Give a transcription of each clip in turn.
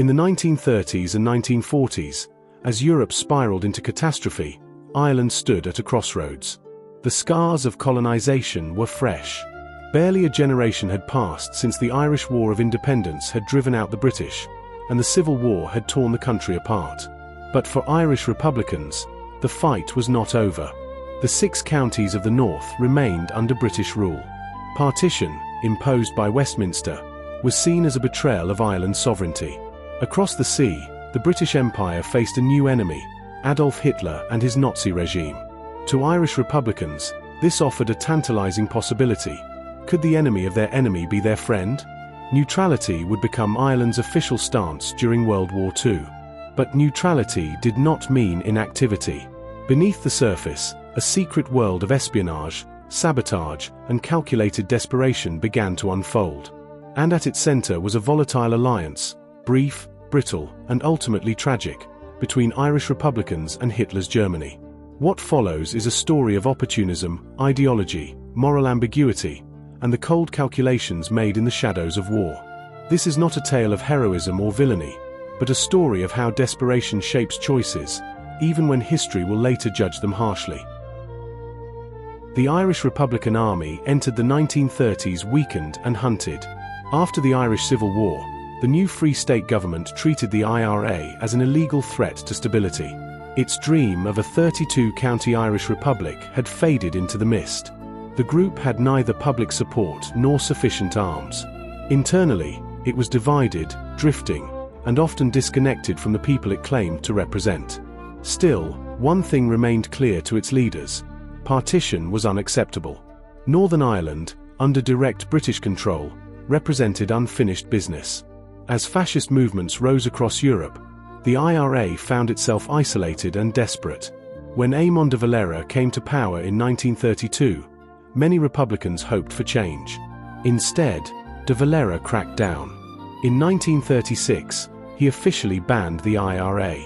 In the 1930s and 1940s, as Europe spiraled into catastrophe, Ireland stood at a crossroads. The scars of colonization were fresh. Barely a generation had passed since the Irish War of Independence had driven out the British, and the Civil War had torn the country apart. But for Irish Republicans, the fight was not over. The 6 counties of the north remained under British rule. Partition, imposed by Westminster, was seen as a betrayal of Ireland's sovereignty. Across the sea, the British Empire faced a new enemy, Adolf Hitler and his Nazi regime. To Irish Republicans, this offered a tantalizing possibility. Could the enemy of their enemy be their friend? Neutrality would become Ireland's official stance during World War II. But neutrality did not mean inactivity. Beneath the surface, a secret world of espionage, sabotage, and calculated desperation began to unfold. And at its center was a volatile alliance, brief, brittle, and ultimately tragic, between Irish Republicans and Hitler's Germany. What follows is a story of opportunism, ideology, moral ambiguity, and the cold calculations made in the shadows of war. This is not a tale of heroism or villainy, but a story of how desperation shapes choices, even when history will later judge them harshly. The Irish Republican Army entered the 1930s weakened and hunted. After the Irish Civil War, the new Free State government treated the IRA as an illegal threat to stability. Its dream of a 32-county Irish Republic had faded into the mist. The group had neither public support nor sufficient arms. Internally, it was divided, drifting, and often disconnected from the people it claimed to represent. Still, one thing remained clear to its leaders: partition was unacceptable. Northern Ireland, under direct British control, represented unfinished business. As fascist movements rose across Europe, the IRA found itself isolated and desperate. When Éamon de Valera came to power in 1932, many Republicans hoped for change. Instead, de Valera cracked down. In 1936, he officially banned the IRA.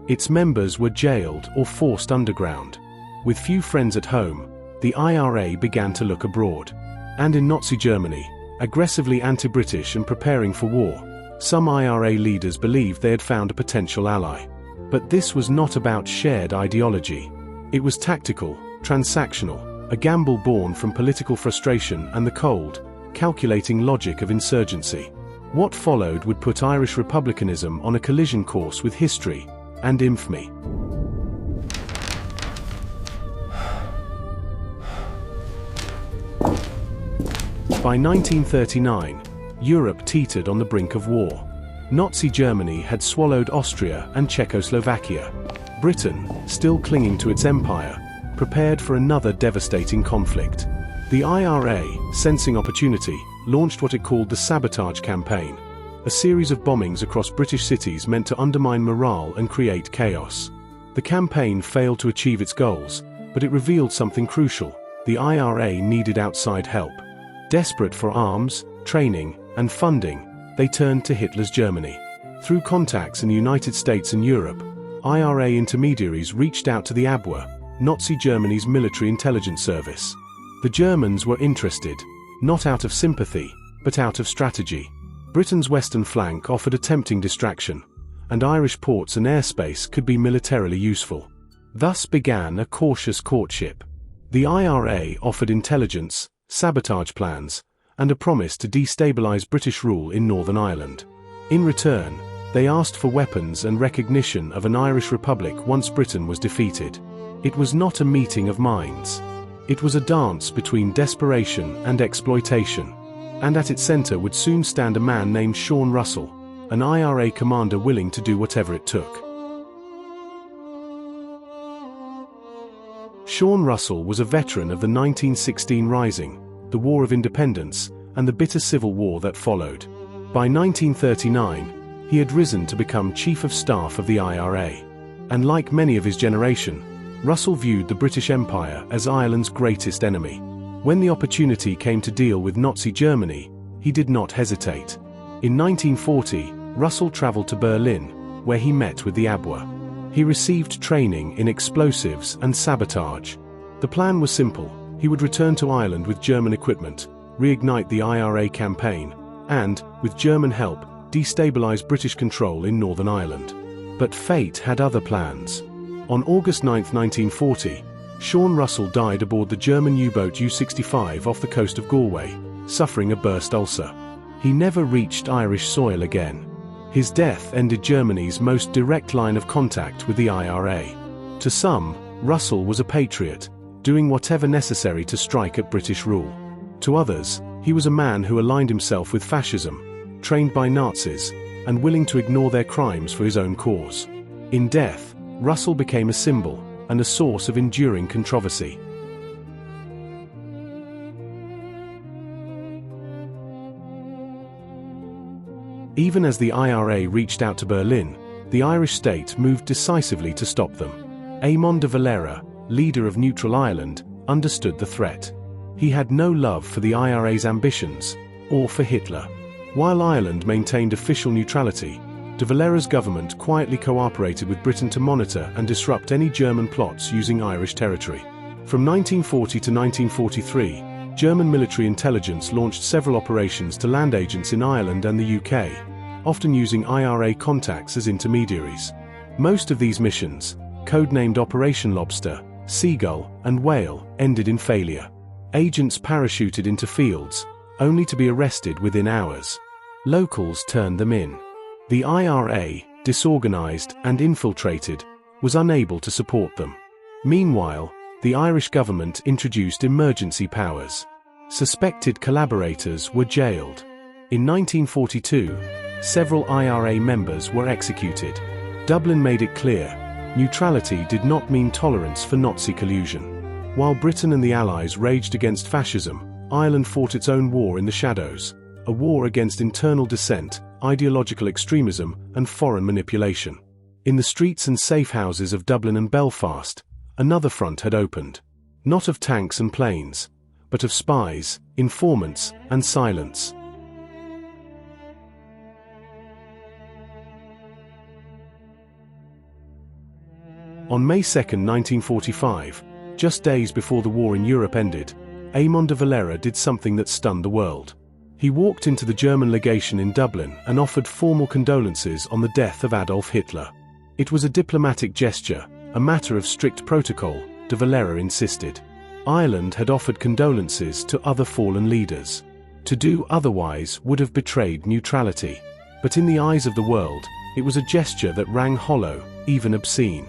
Its members were jailed or forced underground. With few friends at home, the IRA began to look abroad. And in Nazi Germany, aggressively anti-British and preparing for war, some IRA leaders believed they had found a potential ally. But this was not about shared ideology. It was tactical, transactional, a gamble born from political frustration and the cold, calculating logic of insurgency. What followed would put Irish republicanism on a collision course with history and infamy. By 1939, Europe teetered on the brink of war. Nazi Germany had swallowed Austria and Czechoslovakia. Britain, still clinging to its empire, prepared for another devastating conflict. The IRA, sensing opportunity, launched what it called the Sabotage Campaign, a series of bombings across British cities meant to undermine morale and create chaos. The campaign failed to achieve its goals, but it revealed something crucial: the IRA needed outside help. Desperate for arms, training, and funding, they turned to Hitler's Germany. Through contacts in the United States and Europe, IRA intermediaries reached out to the Abwehr, Nazi Germany's military intelligence service. The Germans were interested, not out of sympathy, but out of strategy. Britain's western flank offered a tempting distraction, and Irish ports and airspace could be militarily useful. Thus began a cautious courtship. The IRA offered intelligence, sabotage plans, and a promise to destabilize British rule in Northern Ireland. In return, they asked for weapons and recognition of an Irish Republic once Britain was defeated. It was not a meeting of minds. It was a dance between desperation and exploitation. And at its center would soon stand a man named Sean Russell, an IRA commander willing to do whatever it took. Sean Russell was a veteran of the 1916 Rising, the War of Independence, and the bitter civil war that followed. By 1939, he had risen to become Chief of Staff of the IRA. And like many of his generation, Russell viewed the British Empire as Ireland's greatest enemy. When the opportunity came to deal with Nazi Germany, he did not hesitate. In 1940, Russell traveled to Berlin, where he met with the Abwehr. He received training in explosives and sabotage. The plan was simple: he would return to Ireland with German equipment, reignite the IRA campaign, and, with German help, destabilize British control in Northern Ireland. But fate had other plans. On August 9, 1940, Sean Russell died aboard the German U-boat U-65 off the coast of Galway, suffering a burst ulcer. He never reached Irish soil again. His death ended Germany's most direct line of contact with the IRA. To some, Russell was a patriot, doing whatever necessary to strike at British rule. To others, he was a man who aligned himself with fascism, trained by Nazis, and willing to ignore their crimes for his own cause. In death, Russell became a symbol and a source of enduring controversy. Even as the IRA reached out to Berlin, the Irish state moved decisively to stop them. Éamon de Valera, leader of Neutral Ireland, understood the threat. He had no love for the IRA's ambitions, or for Hitler. While Ireland maintained official neutrality, de Valera's government quietly cooperated with Britain to monitor and disrupt any German plots using Irish territory. From 1940 to 1943, German military intelligence launched several operations to land agents in Ireland and the UK, often using IRA contacts as intermediaries. Most of these missions, codenamed Operation Lobster, Seagull, and Whale, ended in failure. Agents parachuted into fields, only to be arrested within hours. Locals turned them in. The IRA, disorganized and infiltrated, was unable to support them. Meanwhile, the Irish government introduced emergency powers. Suspected collaborators were jailed. In 1942, several IRA members were executed. Dublin made it clear, neutrality did not mean tolerance for Nazi collusion. While Britain and the Allies raged against fascism, Ireland fought its own war in the shadows, a war against internal dissent, ideological extremism, and foreign manipulation. In the streets and safe houses of Dublin and Belfast, another front had opened. Not of tanks and planes, but of spies, informants, and silence. On May 2, 1945, just days before the war in Europe ended, Éamon de Valera did something that stunned the world. He walked into the German legation in Dublin and offered formal condolences on the death of Adolf Hitler. It was a diplomatic gesture, a matter of strict protocol, de Valera insisted. Ireland had offered condolences to other fallen leaders. To do otherwise would have betrayed neutrality. But in the eyes of the world, it was a gesture that rang hollow, even obscene.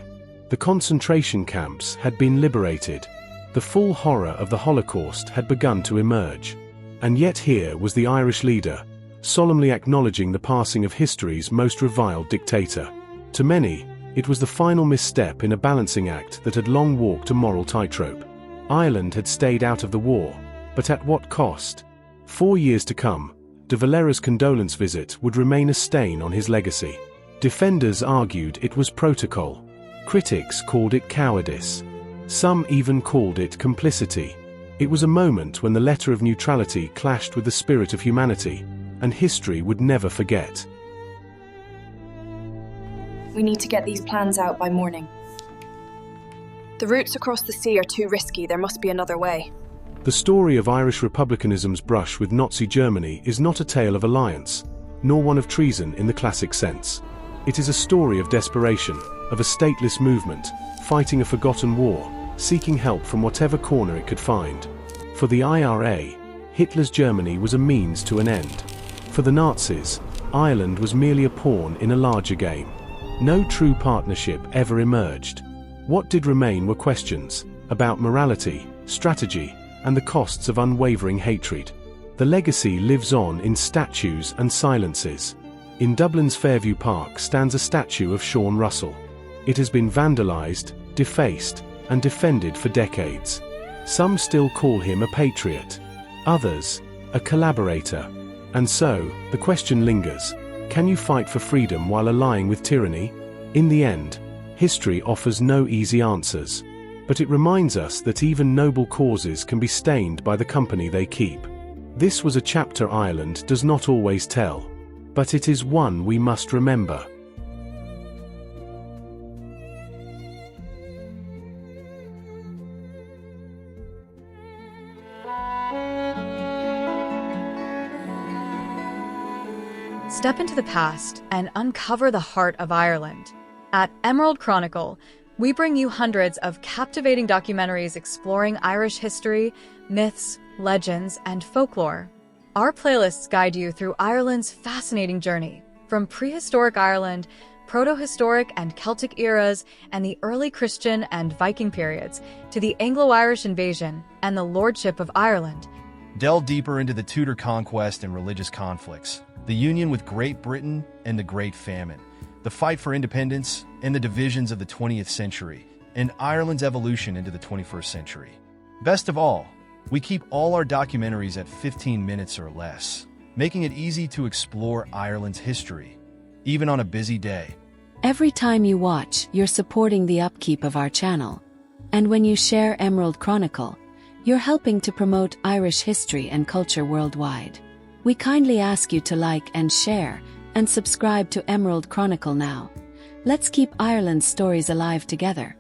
The concentration camps had been liberated. The full horror of the Holocaust had begun to emerge. And yet here was the Irish leader, solemnly acknowledging the passing of history's most reviled dictator. To many, it was the final misstep in a balancing act that had long walked a moral tightrope. Ireland had stayed out of the war, but at what cost? 4 years to come, de Valera's condolence visit would remain a stain on his legacy. Defenders argued it was protocol. Critics called it cowardice. Some even called it complicity. It was a moment when the letter of neutrality clashed with the spirit of humanity, and history would never forget. We need to get these plans out by morning. The routes across the sea are too risky. There must be another way. The story of Irish republicanism's brush with Nazi Germany is not a tale of alliance, nor one of treason in the classic sense. It is a story of desperation, of a stateless movement, fighting a forgotten war, seeking help from whatever corner it could find. For the IRA, Hitler's Germany was a means to an end. For the Nazis, Ireland was merely a pawn in a larger game. No true partnership ever emerged. What did remain were questions about morality, strategy, and the costs of unwavering hatred. The legacy lives on in statues and silences. In Dublin's Fairview Park stands a statue of Sean Russell. It has been vandalized, defaced, and defended for decades. Some still call him a patriot, others, a collaborator. And so, the question lingers, can you fight for freedom while allying with tyranny? In the end, history offers no easy answers. But it reminds us that even noble causes can be stained by the company they keep. This was a chapter Ireland does not always tell. But it is one we must remember. step into the past and uncover the heart of Ireland. At Emerald Chronicle, we bring you hundreds of captivating documentaries exploring Irish history, myths, legends, and folklore. Our playlists guide you through Ireland's fascinating journey, from prehistoric Ireland, proto-historic and Celtic eras, and the early Christian and Viking periods, to the Anglo-Irish invasion and the lordship of Ireland. Delve deeper into the Tudor conquest and religious conflicts, the union with Great Britain and the Great Famine, the fight for independence and the divisions of the 20th century, and Ireland's evolution into the 21st century. Best of all, we keep all our documentaries at 15 minutes or less, making it easy to explore Ireland's history, even on a busy day. Every time you watch, you're supporting the upkeep of our channel. And when you share Emerald Chronicle, you're helping to promote Irish history and culture worldwide. We kindly ask you to like and share, and subscribe to Emerald Chronicle now. Let's keep Ireland's stories alive together.